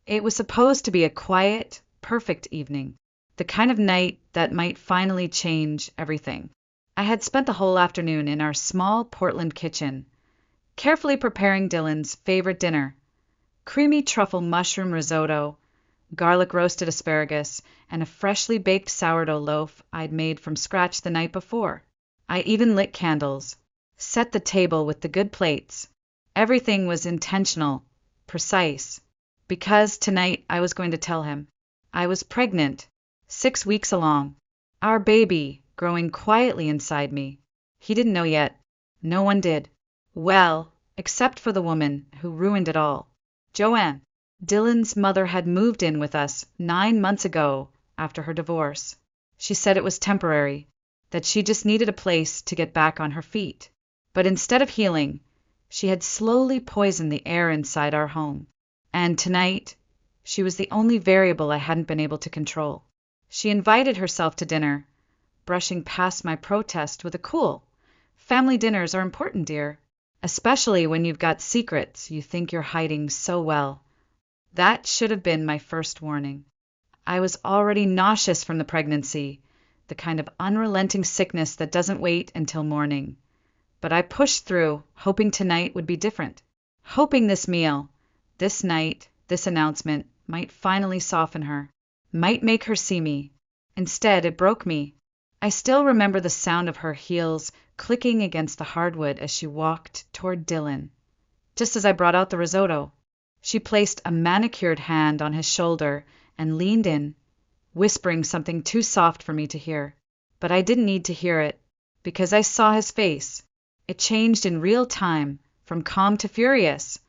It was supposed to be a quiet, perfect evening, the kind of night that might finally change everything. I had spent the whole afternoon in our small Portland kitchen, carefully preparing Dylan's favorite dinner: creamy truffle mushroom risotto, garlic roasted asparagus, and a freshly baked sourdough loaf I'd made from scratch the night before. I even lit candles, set the table with the good plates. Everything was intentional, precise, because tonight I was going to tell him. I was pregnant, 6 weeks along. Our baby, growing quietly inside me. He didn't know yet. No one did. Well, except for the woman who ruined it all. Joanne. Dylan's mother had moved in with us 9 months ago after her divorce. She said it was temporary, that she just needed a place to get back on her feet. But instead of healing, she had slowly poisoned the air inside our home. And tonight, she was the only variable I hadn't been able to control. She invited herself to dinner, brushing past my protest with a cool, "Family dinners are important, dear, especially when you've got secrets you think you're hiding so well." That should have been my first warning. I was already nauseous from the pregnancy, the kind of unrelenting sickness that doesn't wait until morning. But I pushed through, hoping tonight would be different. Hoping this meal, this night, this announcement might finally soften her, might make her see me. Instead, it broke me. I still remember the sound of her heels clicking against the hardwood as she walked toward Dylan. Just as I brought out the risotto, she placed a manicured hand on his shoulder and leaned in, whispering something too soft for me to hear. But I didn't need to hear it, because I saw his face. It changed in real time, from calm to furious,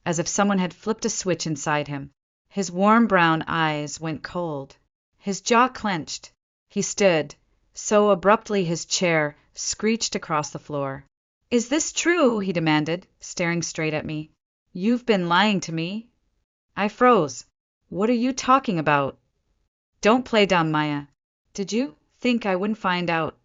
as if someone had flipped a switch inside him. His warm brown eyes went cold. His jaw clenched. He stood, so abruptly his chair screeched across the floor. "Is this true?" he demanded, staring straight at me. "You've been lying to me." I froze. "What are you talking about?" "Don't play dumb, Maya. Did you think I wouldn't find out?"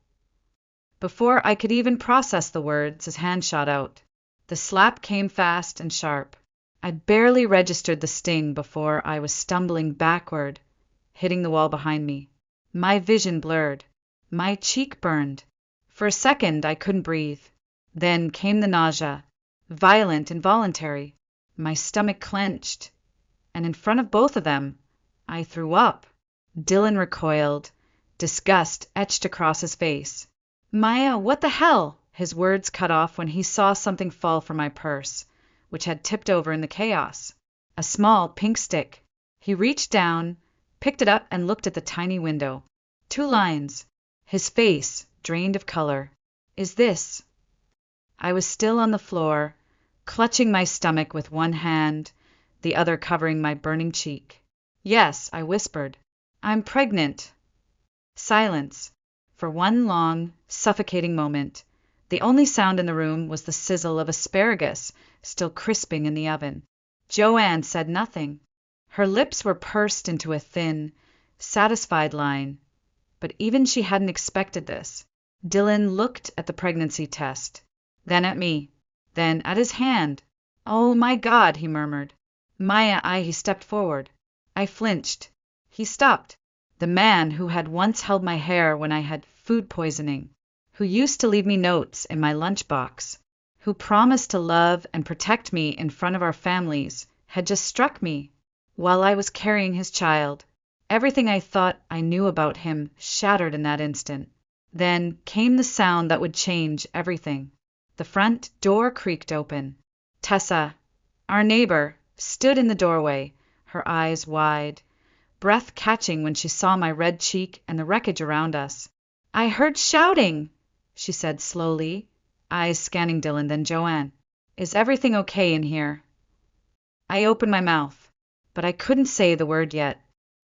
Before I could even process the words, his hand shot out. The slap came fast and sharp. I barely registered the sting before I was stumbling backward, hitting the wall behind me. My vision blurred. My cheek burned. For a second, I couldn't breathe. Then came the nausea, violent, involuntary. My stomach clenched, and in front of both of them, I threw up. Dylan recoiled, disgust etched across his face. "Maya, what the hell?" His words cut off when he saw something fall from my purse, which had tipped over in the chaos. A small pink stick. He reached down, picked it up, and looked at the tiny window. 2 lines. His face drained of color. "Is this?" I was still on the floor, clutching my stomach with one hand, the other covering my burning cheek. "Yes," I whispered. "I'm pregnant." Silence. For one long, suffocating moment. The only sound in the room was the sizzle of asparagus still crisping in the oven. Joanne said nothing. Her lips were pursed into a thin, satisfied line. But even she hadn't expected this. Dylan looked at the pregnancy test, then at me, then at his hand. "Oh my God," he murmured. "Maya," he stepped forward. I flinched. He stopped. The man who had once held my hair when I had food poisoning, who used to leave me notes in my lunchbox, who promised to love and protect me in front of our families, had just struck me while I was carrying his child. Everything I thought I knew about him shattered in that instant. Then came the sound that would change everything. The front door creaked open. Tessa, our neighbor, stood in the doorway, her eyes wide, breath catching when she saw my red cheek and the wreckage around us. "I heard shouting," she said slowly, eyes scanning Dylan, then Joanne. "Is everything okay in here?" I opened my mouth, but I couldn't say the word yet.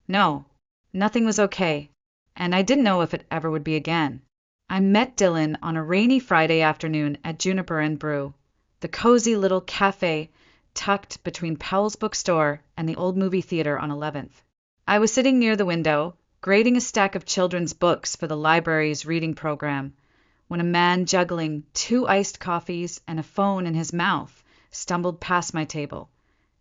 No, nothing was okay, and I didn't know if it ever would be again. I met Dylan on a rainy Friday afternoon at Juniper and Brew, the cozy little cafe tucked between Powell's bookstore and the old movie theater on 11th. I was sitting near the window, grading a stack of children's books for the library's reading program, when a man juggling 2 iced coffees and a phone in his mouth stumbled past my table,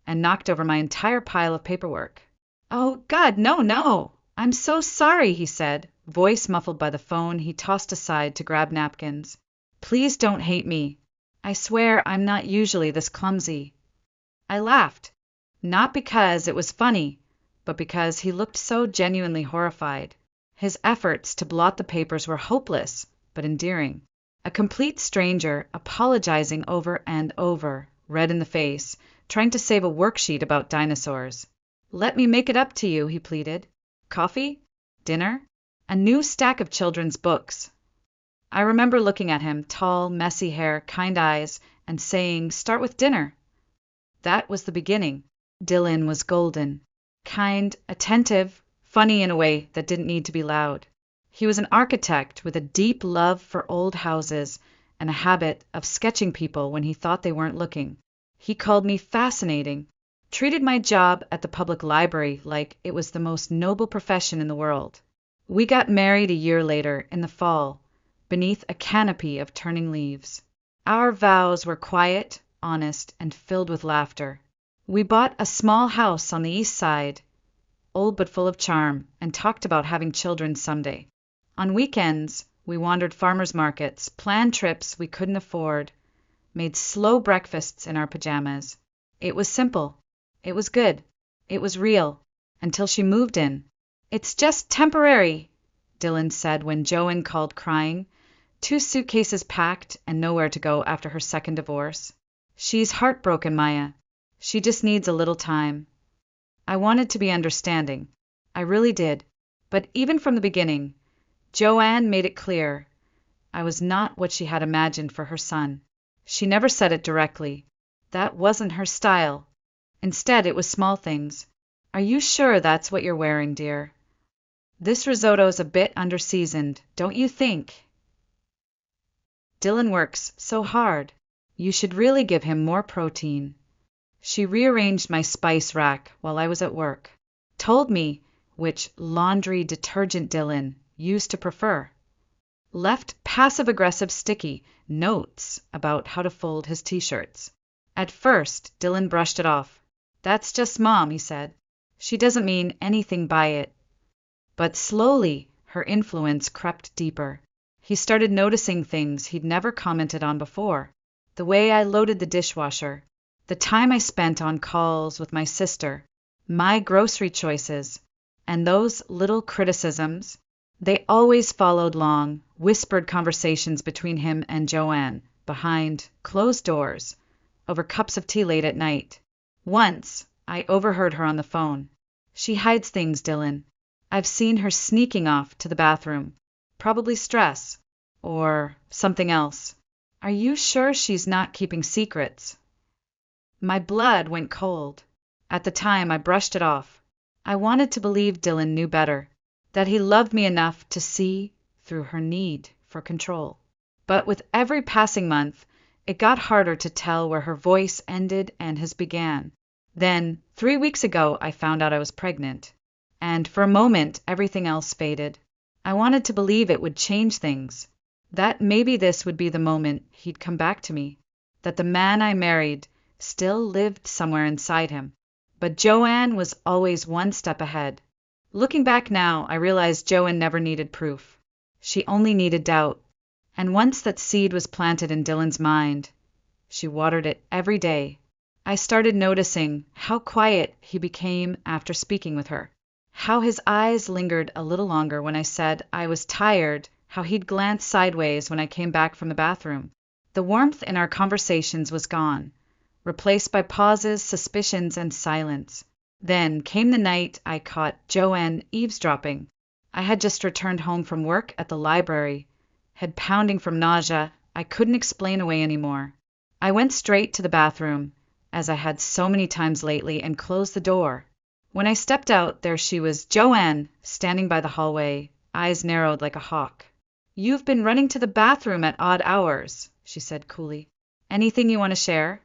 and knocked over my entire pile of paperwork. "Oh, God, no, no! I'm so sorry," he said, voice muffled by the phone he tossed aside to grab napkins. "Please don't hate me. I swear I'm not usually this clumsy." I laughed, not because it was funny, but because he looked so genuinely horrified. His efforts to blot the papers were hopeless, but endearing. A complete stranger, apologizing over and over, red in the face, trying to save a worksheet about dinosaurs. "Let me make it up to you," he pleaded. "Coffee? Dinner? A new stack of children's books." I remember looking at him, tall, messy hair, kind eyes, and saying, "Start with dinner." That was the beginning. Dylan was golden. Kind, attentive, funny in a way that didn't need to be loud. He was an architect with a deep love for old houses and a habit of sketching people when he thought they weren't looking. He called me fascinating, treated my job at the public library like it was the most noble profession in the world. We got married a year later, in the fall, beneath a canopy of turning leaves. Our vows were quiet, honest, and filled with laughter. We bought a small house on the east side, old but full of charm, and talked about having children someday. On weekends, we wandered farmers markets, planned trips we couldn't afford, made slow breakfasts in our pajamas. It was simple. It was good. It was real. Until she moved in. "It's just temporary," Dylan said when Joanne called crying, 2 suitcases packed and nowhere to go after her second divorce. "She's heartbroken, Maya. She just needs a little time." I wanted to be understanding. I really did. But even from the beginning, Joanne made it clear I was not what she had imagined for her son. She never said it directly. That wasn't her style. Instead, it was small things. "Are you sure that's what you're wearing, dear? This risotto's a bit underseasoned, don't you think? Dylan works so hard. You should really give him more protein." She rearranged my spice rack while I was at work. Told me which laundry detergent Dylan used to prefer. Left passive-aggressive sticky notes about how to fold his t-shirts. At first, Dylan brushed it off. "That's just Mom," he said. "She doesn't mean anything by it." But slowly, her influence crept deeper. He started noticing things he'd never commented on before. The way I loaded the dishwasher, the time I spent on calls with my sister, my grocery choices, and those little criticisms. They always followed long, whispered conversations between him and Joanne, behind closed doors, over cups of tea late at night. Once, I overheard her on the phone. "She hides things, Dylan. I've seen her sneaking off to the bathroom. Probably stress. Or something else. Are you sure she's not keeping secrets?" My blood went cold. At the time, I brushed it off. I wanted to believe Dylan knew better, that he loved me enough to see through her need for control. But with every passing month, it got harder to tell where her voice ended and his began. Then, 3 weeks ago, I found out I was pregnant. And for a moment, everything else faded. I wanted to believe it would change things, that maybe this would be the moment he'd come back to me, that the man I married still lived somewhere inside him. But Joanne was always one step ahead. Looking back now, I realized Joanne never needed proof. She only needed doubt. And once that seed was planted in Dylan's mind, she watered it every day. I started noticing how quiet he became after speaking with her, how his eyes lingered a little longer when I said I was tired, how he'd glance sideways when I came back from the bathroom. The warmth in our conversations was gone, replaced by pauses, suspicions, and silence. Then came the night I caught Joanne eavesdropping. I had just returned home from work at the library, head pounding from nausea I couldn't explain away anymore. I went straight to the bathroom, as I had so many times lately, and closed the door. When I stepped out, there she was, Joanne, standing by the hallway, eyes narrowed like a hawk. "You've been running to the bathroom at odd hours," she said coolly. "Anything you want to share?"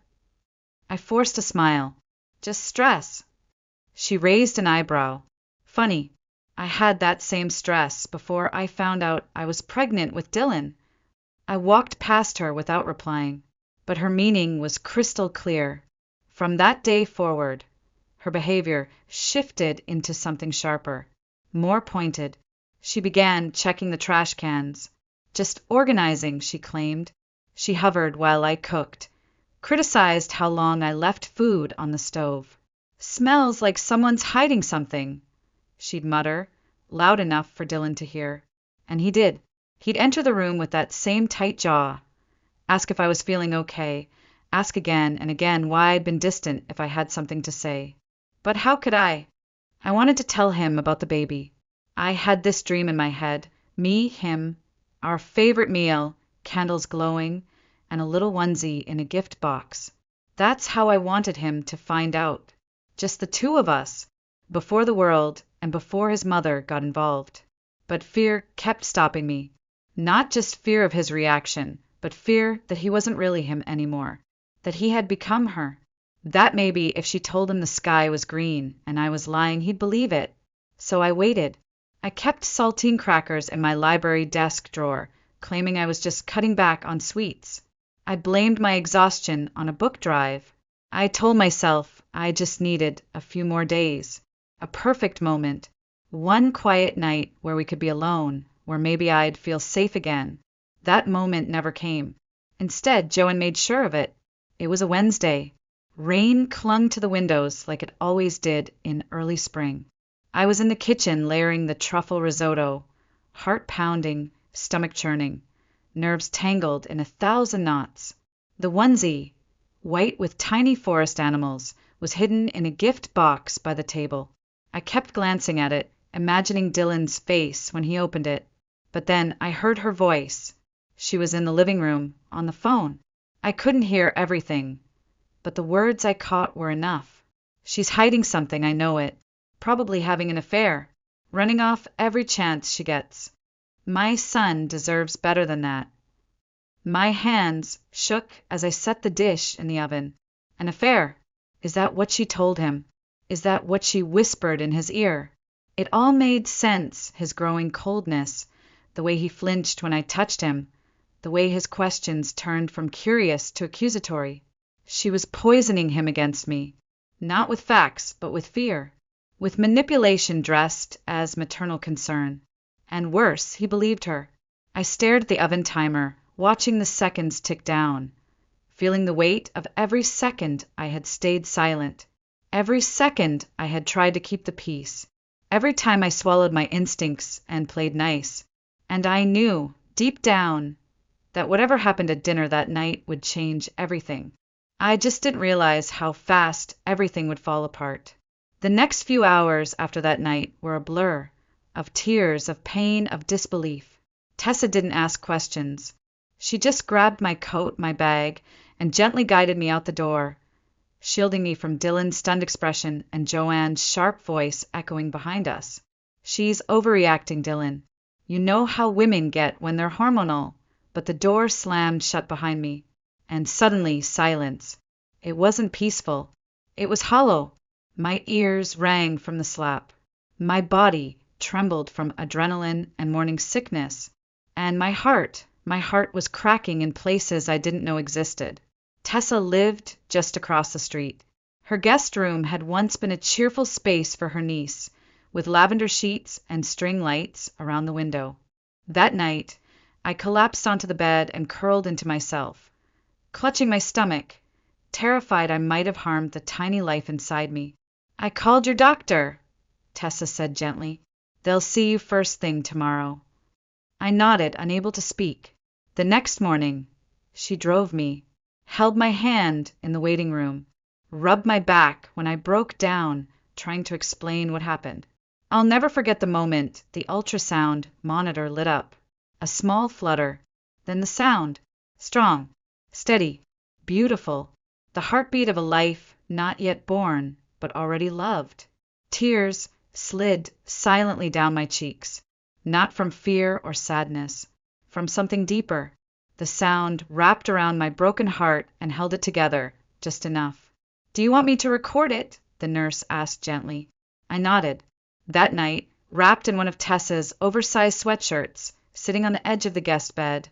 I forced a smile. "Just stress." She raised an eyebrow. "Funny. I had that same stress before I found out I was pregnant with Dylan." I walked past her without replying, but her meaning was crystal clear. From that day forward, her behavior shifted into something sharper, more pointed. She began checking the trash cans. Just organizing, she claimed. She hovered while I cooked, criticized how long I left food on the stove. "Smells like someone's hiding something," she'd mutter, loud enough for Dylan to hear. And he did. He'd enter the room with that same tight jaw, ask if I was feeling okay, ask again and again why I'd been distant if I had something to say. But how could I? I wanted to tell him about the baby. I had this dream in my head, me, him, our favorite meal, candles glowing, and a little onesie in a gift box. That's how I wanted him to find out. Just the two of us, before the world and before his mother got involved. But fear kept stopping me. Not just fear of his reaction, but fear that he wasn't really him anymore, that he had become her. That maybe if she told him the sky was green and I was lying, he'd believe it. So I waited. I kept saltine crackers in my library desk drawer, claiming I was just cutting back on sweets. I blamed my exhaustion on a book drive. I told myself I just needed a few more days, a perfect moment, one quiet night where we could be alone, where maybe I'd feel safe again. That moment never came. Instead, Joanne made sure of it. It was a Wednesday. Rain clung to the windows like it always did in early spring. I was in the kitchen layering the truffle risotto, heart pounding, stomach churning, nerves tangled in 1,000 knots. The onesie, white with tiny forest animals, was hidden in a gift box by the table. I kept glancing at it, imagining Dylan's face when he opened it. But then I heard her voice. She was in the living room, on the phone. I couldn't hear everything, but the words I caught were enough. "She's hiding something, I know it. Probably having an affair, running off every chance she gets. My son deserves better than that." My hands shook as I set the dish in the oven. An affair? Is that what she told him? Is that what she whispered in his ear? It all made sense, his growing coldness, the way he flinched when I touched him, the way his questions turned from curious to accusatory. She was poisoning him against me, not with facts, but with fear, with manipulation dressed as maternal concern. And worse, he believed her. I stared at the oven timer, watching the seconds tick down, feeling the weight of every second I had stayed silent, every second I had tried to keep the peace, every time I swallowed my instincts and played nice. And I knew, deep down, that whatever happened at dinner that night would change everything. I just didn't realize how fast everything would fall apart. The next few hours after that night were a blur, of tears, of pain, of disbelief. Tessa didn't ask questions. She just grabbed my coat, my bag, and gently guided me out the door, shielding me from Dylan's stunned expression and Joanne's sharp voice echoing behind us. "She's overreacting, Dylan. You know how women get when they're hormonal." But the door slammed shut behind me, and suddenly silence. It wasn't peaceful. It was hollow. My ears rang from the slap. My body trembled from adrenaline and morning sickness. And my heart was cracking in places I didn't know existed. Tessa lived just across the street. Her guest room had once been a cheerful space for her niece, with lavender sheets and string lights around the window. That night, I collapsed onto the bed and curled into myself, clutching my stomach, terrified I might have harmed the tiny life inside me. "I called your doctor," Tessa said gently. "They'll see you first thing tomorrow." I nodded, unable to speak. The next morning, she drove me, held my hand in the waiting room, rubbed my back when I broke down trying to explain what happened. I'll never forget the moment the ultrasound monitor lit up. A small flutter, then the sound, strong, steady, beautiful, the heartbeat of a life not yet born, but already loved. Tears slid silently down my cheeks, not from fear or sadness, from something deeper. The sound wrapped around my broken heart and held it together, just enough. "Do you want me to record it?" the nurse asked gently. I nodded. That night, wrapped in one of Tessa's oversized sweatshirts, sitting on the edge of the guest bed,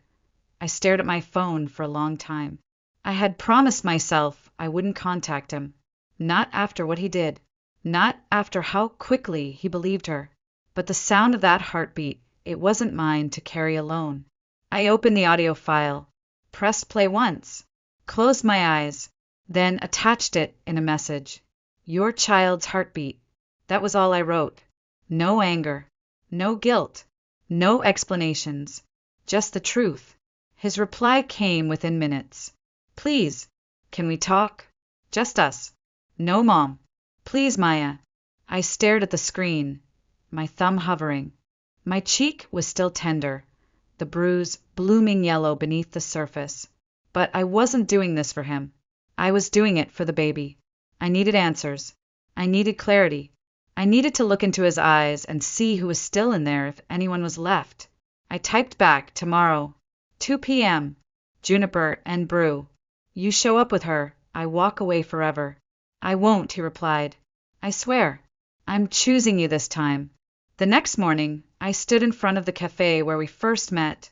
I stared at my phone for a long time. I had promised myself I wouldn't contact him. Not after what he did. Not after how quickly he believed her. But the sound of that heartbeat, it wasn't mine to carry alone. I opened the audio file, pressed play once, closed my eyes, then attached it in a message. Your child's heartbeat. That was all I wrote. No anger, no guilt, no explanations, just the truth. His reply came within minutes. Please, can we talk? Just us. No, Mom. Please, Maya. I stared at the screen, my thumb hovering. My cheek was still tender, the bruise blooming yellow beneath the surface. But I wasn't doing this for him. I was doing it for the baby. I needed answers. I needed clarity. I needed to look into his eyes and see who was still in there if anyone was left. I typed back, tomorrow, 2 p.m., Juniper and Brew. You show up with her, I walk away forever. I won't, he replied. I swear. I'm choosing you this time. The next morning, I stood in front of the cafe where we first met,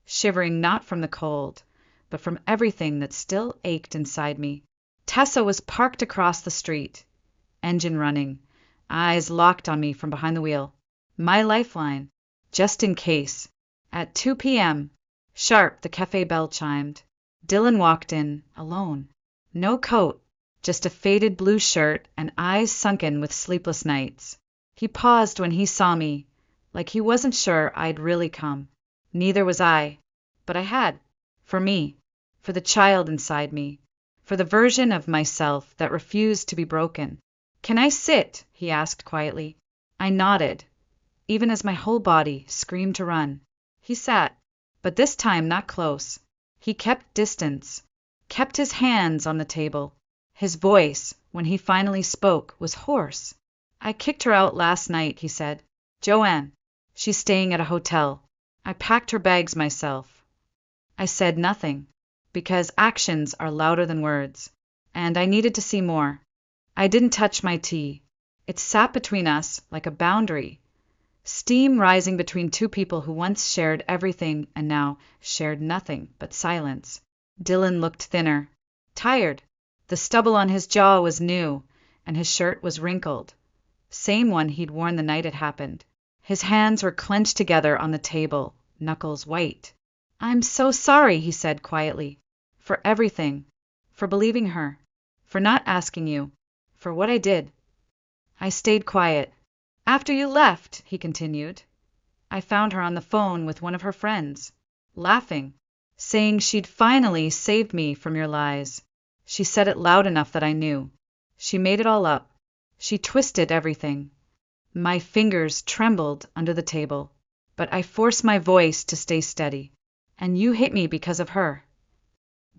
shivering not from the cold, but from everything that still ached inside me. Tessa was parked across the street, engine running, eyes locked on me from behind the wheel. My lifeline, just in case. At 2 p.m., sharp, the cafe bell chimed. Dylan walked in, alone. No coat, just a faded blue shirt and eyes sunken with sleepless nights. He paused when he saw me, like he wasn't sure I'd really come. Neither was I. But I had. For me. For the child inside me. For the version of myself that refused to be broken. Can I sit? He asked quietly. I nodded, even as my whole body screamed to run. He sat, but this time not close. He kept distance, kept his hands on the table. His voice, when he finally spoke, was hoarse. I kicked her out last night, he said. Joanne. She's staying at a hotel. I packed her bags myself. I said nothing, because actions are louder than words, and I needed to see more. I didn't touch my tea. It sat between us like a boundary, steam rising between two people who once shared everything and now shared nothing but silence. Dylan looked thinner, tired. The stubble on his jaw was new, and his shirt was wrinkled. Same one he'd worn the night it happened. His hands were clenched together on the table, knuckles white. I'm so sorry, he said quietly. For everything. For believing her. For not asking you. For what I did. I stayed quiet. After you left, he continued, I found her on the phone with one of her friends, laughing, saying she'd finally saved me from your lies. She said it loud enough that I knew. She made it all up. She twisted everything. My fingers trembled under the table, but I forced my voice to stay steady. And you hit me because of her.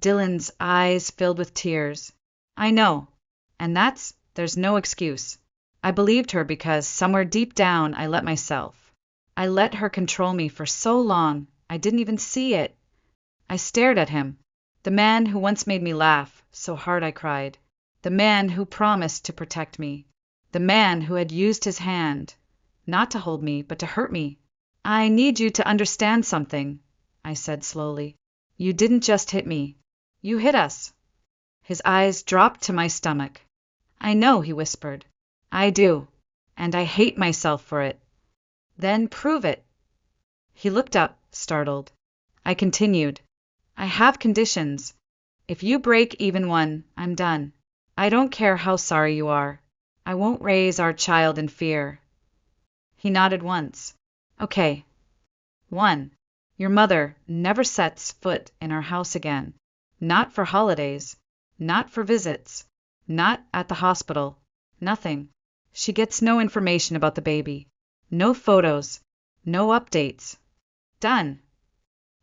Dylan's eyes filled with tears. I know. And there's no excuse. I believed her because somewhere deep down I let myself. I let her control me for so long, I didn't even see it. I stared at him, the man who once made me laugh so hard I cried, the man who promised to protect me, the man who had used his hand, not to hold me, but to hurt me. I need you to understand something, I said slowly. You didn't just hit me. You hit us. His eyes dropped to my stomach. I know, he whispered. I do, and I hate myself for it. Then prove it. He looked up, startled. I continued. I have conditions. If you break even one, I'm done. I don't care how sorry you are. I won't raise our child in fear. He nodded once. Okay. 1. Your mother never sets foot in our house again. Not for holidays. Not for visits. Not at the hospital. Nothing. She gets no information about the baby. No photos. No updates. Done.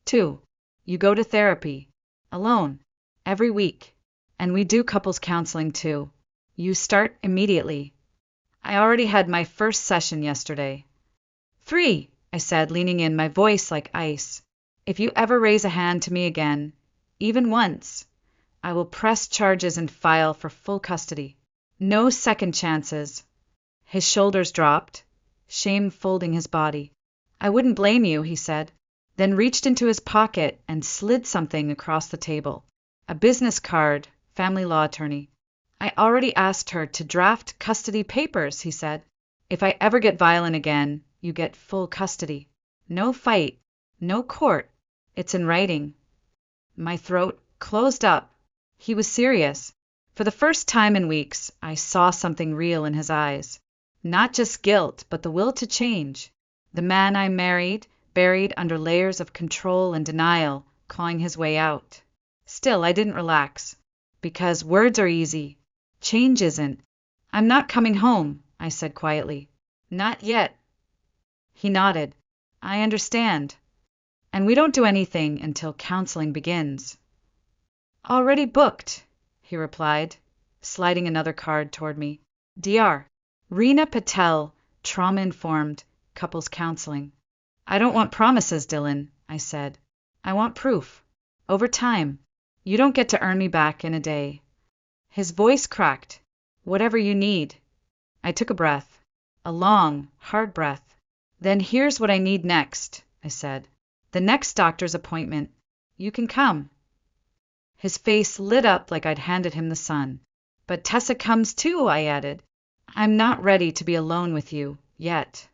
2. You go to therapy. Alone. Every week. And we do couples counseling too. You start immediately. I already had my first session yesterday. 3. I said, leaning in, my voice like ice. If you ever raise a hand to me again, even once, I will press charges and file for full custody. No second chances. His shoulders dropped, shame folding his body. I wouldn't blame you, he said, then reached into his pocket and slid something across the table. A business card, family law attorney. I already asked her to draft custody papers, he said. If I ever get violent again, you get full custody. No fight, no court. It's in writing. My throat closed up. He was serious. For the first time in weeks, I saw something real in his eyes. Not just guilt, but the will to change. The man I married, buried under layers of control and denial, clawing his way out. Still, I didn't relax. Because words are easy. Change isn't. I'm not coming home, I said quietly. Not yet. He nodded. I understand. And we don't do anything until counseling begins. Already booked, he replied, sliding another card toward me. Dr. Reena Patel, trauma-informed, couples counseling. I don't want promises, Dylan, I said. I want proof. Over time. You don't get to earn me back in a day. His voice cracked. Whatever you need. I took a breath. A long, hard breath. Then here's what I need next, I said. The next doctor's appointment. You can come. His face lit up like I'd handed him the sun. But Tessa comes too, I added. I'm not ready to be alone with you, yet.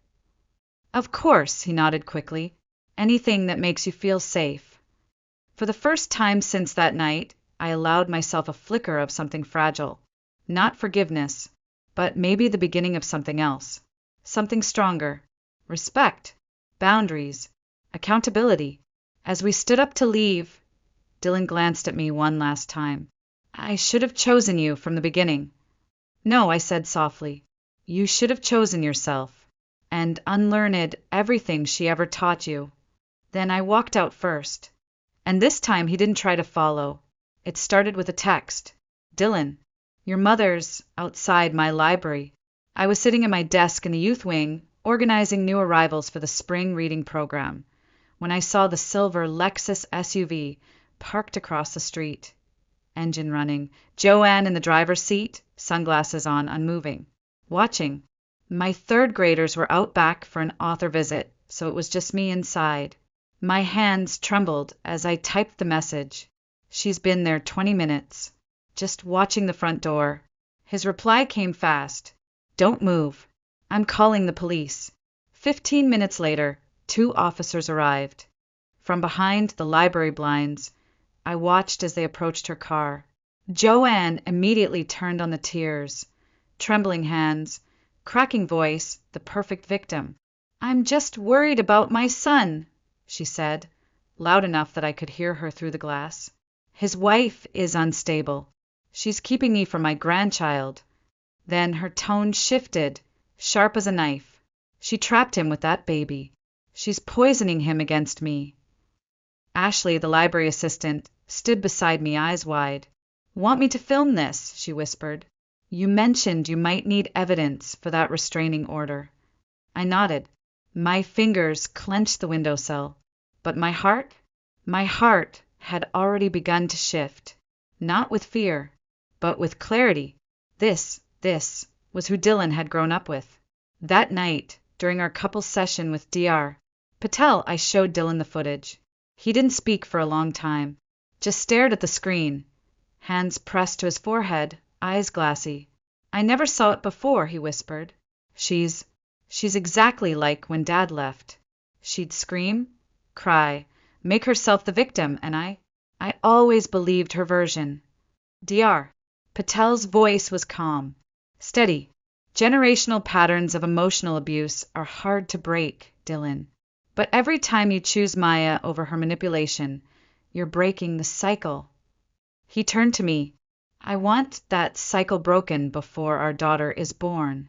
Of course, he nodded quickly. Anything that makes you feel safe. For the first time since that night, I allowed myself a flicker of something fragile. Not forgiveness, but maybe the beginning of something else. Something stronger. Respect. Boundaries. Accountability. As we stood up to leave, Dylan glanced at me one last time. I should have chosen you from the beginning. No, I said softly. You should have chosen yourself, and unlearned everything she ever taught you. Then I walked out first. And this time he didn't try to follow. It started with a text. Dylan, your mother's outside my library. I was sitting at my desk in the youth wing, organizing new arrivals for the spring reading program, when I saw the silver Lexus SUV parked across the street. Engine running. Joanne in the driver's seat, sunglasses on, unmoving. Watching. My third graders were out back for an author visit, so it was just me inside. My hands trembled as I typed the message. She's been there 20 minutes. Just watching the front door. His reply came fast. Don't move. I'm calling the police. 15 minutes later, 2 officers arrived. From behind the library blinds, I watched as they approached her car. Joanne immediately turned on the tears. Trembling hands, cracking voice, the perfect victim. I'm just worried about my son, she said, loud enough that I could hear her through the glass. His wife is unstable. She's keeping me from my grandchild. Then her tone shifted, sharp as a knife. She trapped him with that baby. She's poisoning him against me. Ashley, the library assistant, stood beside me, eyes wide. Want me to film this? She whispered. You mentioned you might need evidence for that restraining order. I nodded. My fingers clenched the windowsill. But my heart had already begun to shift. Not with fear, but with clarity. This was who Dylan had grown up with. That night, during our couples session with Dr. Patel, I showed Dylan the footage. He didn't speak for a long time, just stared at the screen, hands pressed to his forehead, eyes glassy. I never saw it before, he whispered. She's exactly like when Dad left. She'd scream, cry, make herself the victim, and I always believed her version. Dr. Patel's voice was calm, steady. Generational patterns of emotional abuse are hard to break, Dylan. But every time you choose Maya over her manipulation, you're breaking the cycle. He turned to me. I want that cycle broken before our daughter is born.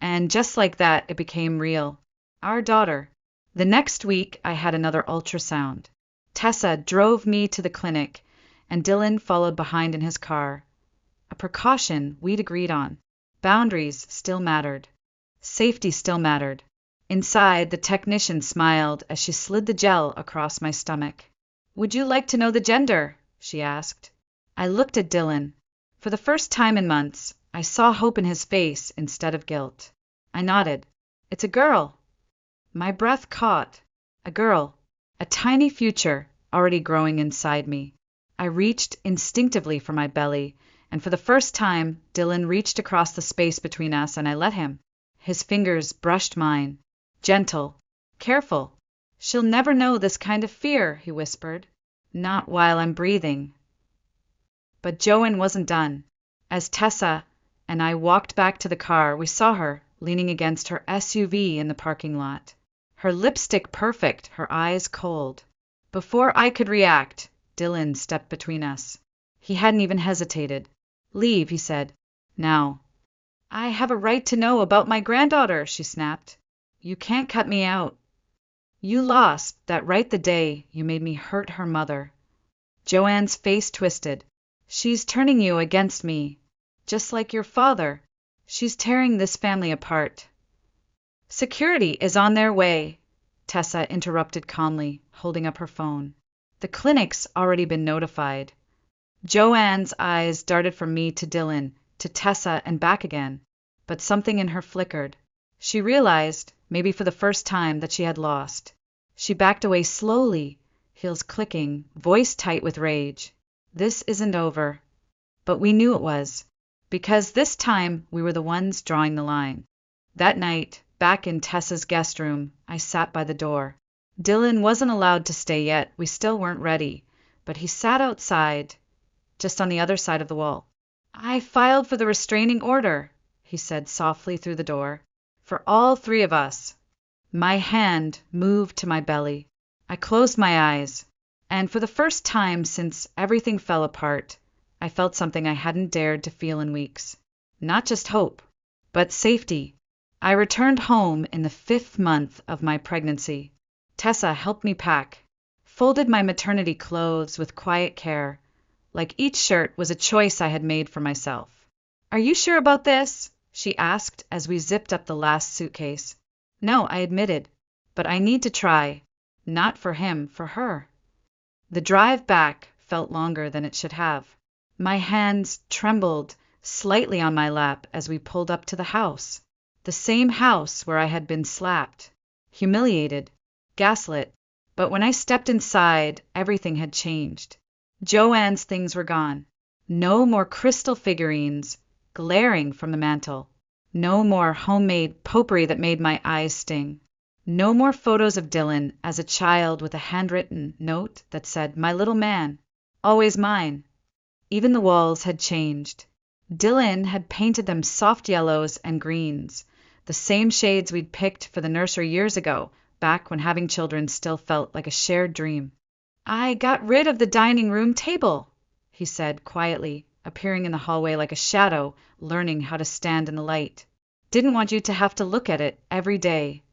And just like that, it became real. Our daughter. The next week, I had another ultrasound. Tessa drove me to the clinic, and Dylan followed behind in his car. A precaution we'd agreed on. Boundaries still mattered. Safety still mattered. Inside, the technician smiled as she slid the gel across my stomach. Would you like to know the gender? She asked. I looked at Dylan. For the first time in months, I saw hope in his face instead of guilt. I nodded. It's a girl. My breath caught. A girl. A tiny future already growing inside me. I reached instinctively for my belly, and for the first time, Dylan reached across the space between us, and I let him. His fingers brushed mine. Gentle. Careful. She'll never know this kind of fear, he whispered. Not while I'm breathing. But Joanne wasn't done. As Tessa and I walked back to the car, we saw her leaning against her SUV in the parking lot. Her lipstick perfect, her eyes cold. Before I could react, Dylan stepped between us. He hadn't even hesitated. Leave, he said. Now. I have a right to know about my granddaughter, she snapped. You can't cut me out. You lost that right the day you made me hurt her mother. Joanne's face twisted. She's turning you against me, just like your father. She's tearing this family apart. Security is on their way, Tessa interrupted calmly, holding up her phone. The clinic's already been notified. Joanne's eyes darted from me to Dylan, to Tessa and back again, but something in her flickered. She realized, maybe for the first time, that she had lost. She backed away slowly, heels clicking, voice tight with rage. This isn't over. But we knew it was, because this time we were the ones drawing the line. That night, back in Tessa's guest room, I sat by the door. Dylan wasn't allowed to stay yet, we still weren't ready, but he sat outside, just on the other side of the wall. I filed for the restraining order, he said softly through the door, for all three of us. My hand moved to my belly. I closed my eyes, and for the first time since everything fell apart, I felt something I hadn't dared to feel in weeks. Not just hope, but safety. I returned home in the 5th month of my pregnancy. Tessa helped me pack, folded my maternity clothes with quiet care, like each shirt was a choice I had made for myself. Are you sure about this? She asked as we zipped up the last suitcase. No, I admitted, but I need to try. Not for him, for her. The drive back felt longer than it should have. My hands trembled slightly on my lap as we pulled up to the house. The same house where I had been slapped, humiliated, gaslit. But when I stepped inside, everything had changed. Joanne's things were gone. No more crystal figurines glaring from the mantel. No more homemade potpourri that made my eyes sting. No more photos of Dylan as a child with a handwritten note that said, "My little man, always mine." Even the walls had changed. Dylan had painted them soft yellows and greens, the same shades we'd picked for the nursery years ago, back when having children still felt like a shared dream. I got rid of the dining room table, he said quietly, appearing in the hallway like a shadow, learning how to stand in the light. Didn't want you to have to look at it every day.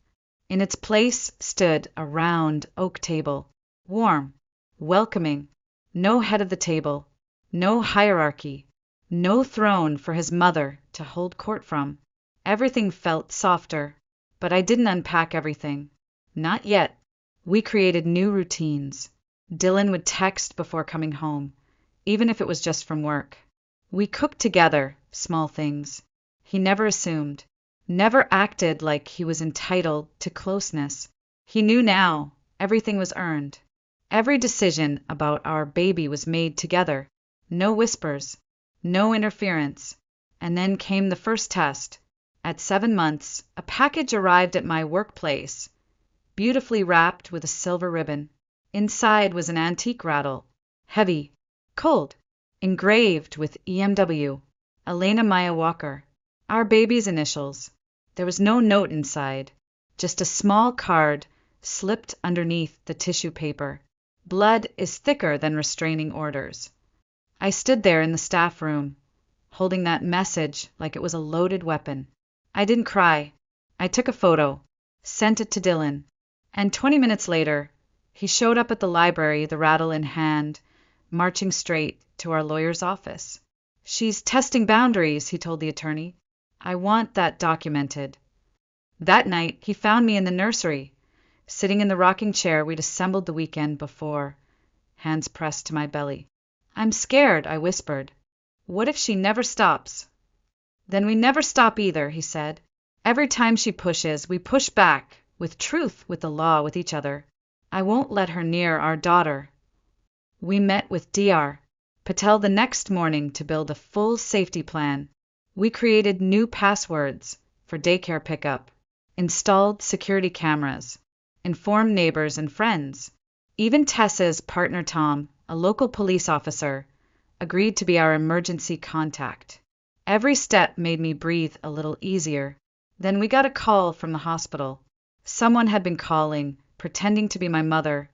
In its place stood a round oak table, warm, welcoming, no head of the table, no hierarchy, no throne for his mother to hold court from. Everything felt softer, but I didn't unpack everything. Not yet. We created new routines. Dylan would text before coming home, even if it was just from work. We cooked together, small things. He never assumed, never acted like he was entitled to closeness. He knew now everything was earned. Every decision about our baby was made together. No whispers, no interference. And then came the first test. At 7 months, a package arrived at my workplace, beautifully wrapped with a silver ribbon. Inside was an antique rattle, heavy, cold, engraved with EMW, Elena Maya Walker, our baby's initials. There was no note inside, just a small card slipped underneath the tissue paper. Blood is thicker than restraining orders. I stood there in the staff room, holding that message like it was a loaded weapon. I didn't cry. I took a photo, sent it to Dylan, and 20 minutes later, he showed up at the library, the rattle in hand, marching straight to our lawyer's office. She's testing boundaries, he told the attorney. I want that documented. That night, he found me in the nursery, sitting in the rocking chair we'd assembled the weekend before, hands pressed to my belly. I'm scared, I whispered. What if she never stops? Then we never stop either, he said. Every time she pushes, we push back, with truth, with the law, with each other. I won't let her near our daughter. We met with Dr. Patel the next morning to build a full safety plan. We created new passwords for daycare pickup, installed security cameras, informed neighbors and friends. Even Tessa's partner Tom, a local police officer, agreed to be our emergency contact. Every step made me breathe a little easier. Then we got a call from the hospital. Someone had been calling, pretending to be my mother,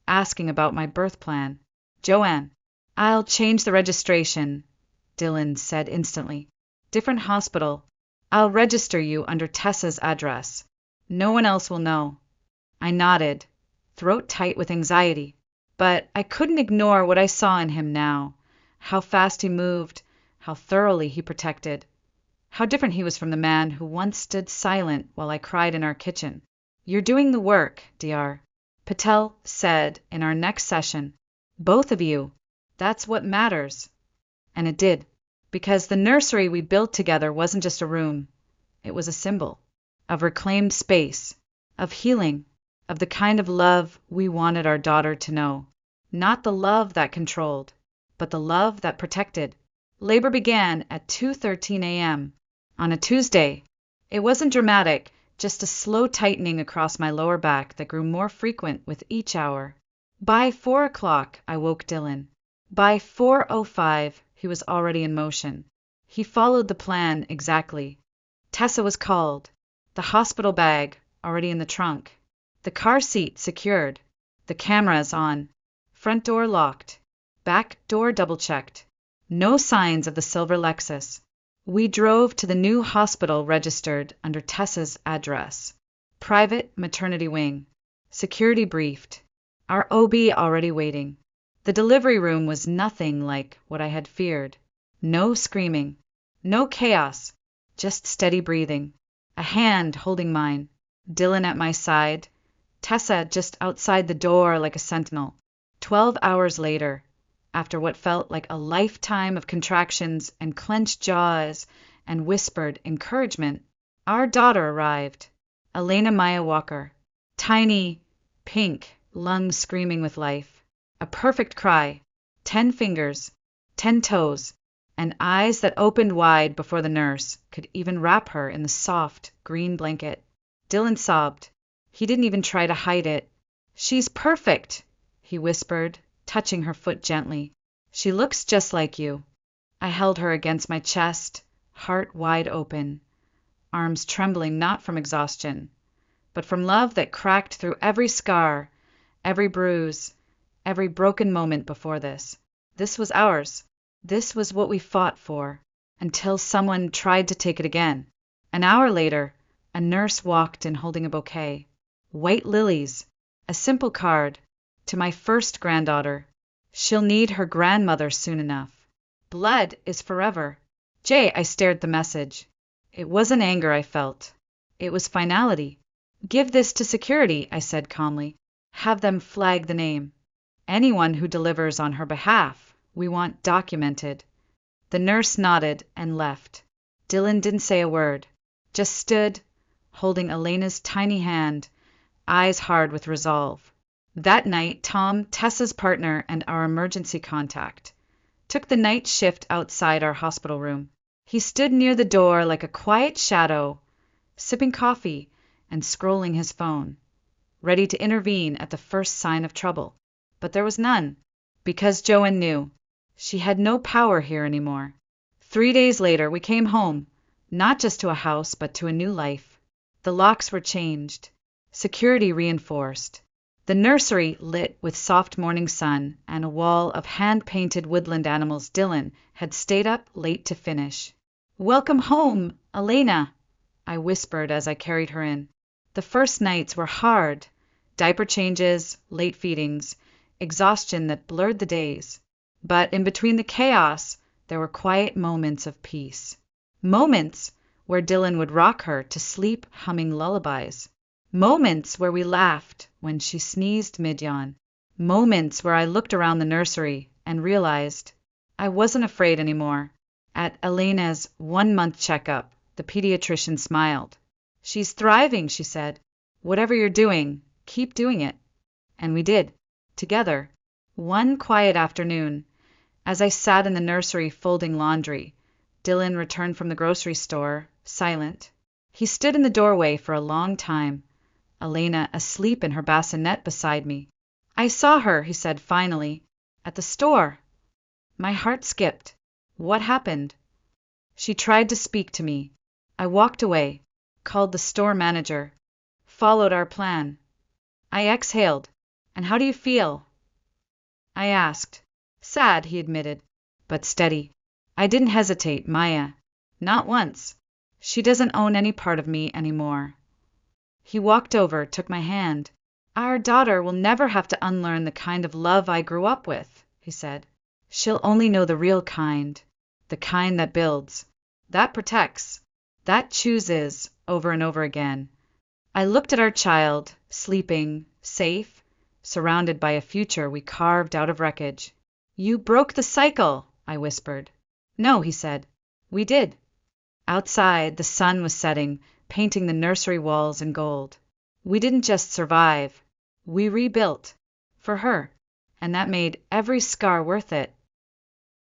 asking about my birth plan. "Joanne, I'll change the registration," Dylan said instantly. "Different hospital. I'll register you under Tessa's address. No one else will know." I nodded, throat tight with anxiety. But I couldn't ignore what I saw in him now. How fast he moved, how thoroughly he protected. How different he was from the man who once stood silent while I cried in our kitchen. "You're doing the work, Dr. Patel said in our next session. "Both of you. That's what matters." And it did. Because the nursery we built together wasn't just a room. It was a symbol of reclaimed space, of healing, of the kind of love we wanted our daughter to know. Not the love that controlled, but the love that protected. Labor began at 2:13 a.m. on a Tuesday. It wasn't dramatic, just a slow tightening across my lower back that grew more frequent with each hour. By 4 o'clock, I woke Dylan. By 4:05, he was already in motion. He followed the plan exactly. Tessa was called, the hospital bag already in the trunk, the car seat secured, the cameras on, front door locked, back door double-checked. No signs of the silver Lexus. We drove to the new hospital registered under Tessa's address. Private maternity wing. Security briefed. Our OB already waiting. The delivery room was nothing like what I had feared. No screaming. No chaos. Just steady breathing. A hand holding mine. Dylan at my side. Tessa just outside the door like a sentinel. 12 hours later, after what felt like a lifetime of contractions and clenched jaws and whispered encouragement, our daughter arrived. Elena Maya Walker. Tiny, pink, lungs screaming with life. A perfect cry. 10 fingers, 10 toes, and eyes that opened wide before the nurse could even wrap her in the soft, green blanket. Dylan sobbed. He didn't even try to hide it. "She's perfect," he whispered, touching her foot gently. "She looks just like you." I held her against my chest, heart wide open, arms trembling not from exhaustion, but from love that cracked through every scar, every bruise, every broken moment before this. This was ours. This was what we fought for, until someone tried to take it again. An hour later, a nurse walked in holding a bouquet. White lilies. A simple card. "To my first granddaughter. She'll need her grandmother soon enough. Blood is forever." I stared the message. It wasn't anger I felt. It was finality. "Give this to security," I said calmly. "Have them flag the name. Anyone who delivers on her behalf, we want documented." The nurse nodded and left. Dylan didn't say a word, just stood, holding Elena's tiny hand, eyes hard with resolve. That night, Tom, Tessa's partner and our emergency contact, took the night shift outside our hospital room. He stood near the door like a quiet shadow, sipping coffee and scrolling his phone, ready to intervene at the first sign of trouble. But there was none, because Joanne knew. She had no power here anymore. 3 days later, we came home, not just to a house, but to a new life. The locks were changed, security reinforced, the nursery lit with soft morning sun, and a wall of hand-painted woodland animals Dylan had stayed up late to finish. "Welcome home, Elena," I whispered as I carried her in. The first nights were hard. Diaper changes, late feedings, exhaustion that blurred the days. But in between the chaos, there were quiet moments of peace. Moments where Dylan would rock her to sleep humming lullabies. Moments where we laughed when she sneezed mid-yawn. Moments where I looked around the nursery and realized I wasn't afraid anymore. At Elena's 1-month checkup, the pediatrician smiled. "She's thriving," she said. "Whatever you're doing, keep doing it." And we did, together. One quiet afternoon, as I sat in the nursery folding laundry, Dylan returned from the grocery store, silent. He stood in the doorway for a long time, Elena asleep in her bassinet beside me. "I saw her," he said finally, "at the store." My heart skipped. What happened? She tried to speak to me. I walked away, called the store manager, followed our plan. I exhaled. "And how do you feel?" I asked. "Sad," he admitted, "but steady." I didn't hesitate, Maya. Not once. She doesn't own any part of me anymore. He walked over, took my hand. "Our daughter will never have to unlearn the kind of love I grew up with," he said. "She'll only know the real kind, the kind that builds, that protects, that chooses over and over again." I looked at our child, sleeping, safe, surrounded by a future we carved out of wreckage. "You broke the cycle," I whispered. "No," he said. "We did." Outside, the sun was setting, painting the nursery walls in gold. We didn't just survive. We rebuilt. For her. And that made every scar worth it.